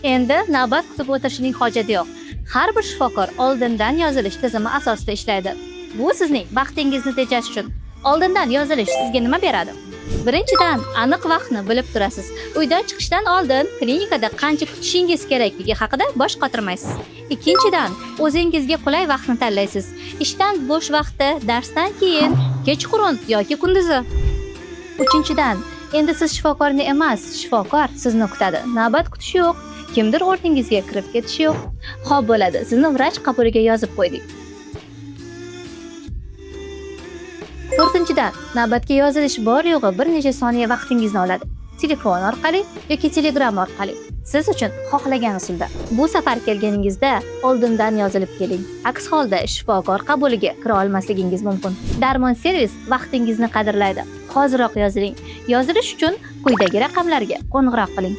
Endi navbat kutib o'tirishning hojati yo'q. Har bir shifokor oldindan yozilish tizimi asosida ishlaydi. Bu sizning vaqtingizni tejash uchun. Oldindan yozilish sizga nima beradi? Birinchidan, aniq vaqtni bilib turasiz. Uydan chiqishdan oldin klinikada qancha kutishingiz kerakligi haqida bosh qotirmaysiz. Ikkinchidan, o'zingizga qulay vaqtni tanlaysiz. Ishdan bo'sh vaqtda, darsdan keyin, kechqurun yoki kunduzi. Uchinchidan, endi siz shifokorni emas, shifokor sizni kutadi. Navbat kutish yo'q. Kimdir o'rningizga kirib ketishi yo'q. Xo'p bo'ladi, sizni vrach qabuliga yozib qo'ydik. To'rtinchidan, navbatga yozilish bor yo'g'i bir necha soniya vaqtingizni oladi. Telefon orqali yoki Telegram orqali. Siz uchun xohlagan usulda. Bu safar kelganingizda oldindan yozilib keling. Aks holda shifokor qabuliga kira olmasligingiz mumkin. Darmon servis vaqtingizni qadrlaydi. Hoziroq yoziling. Yozilish uchun quyidagi raqamlarga qo'ng'iroq qiling.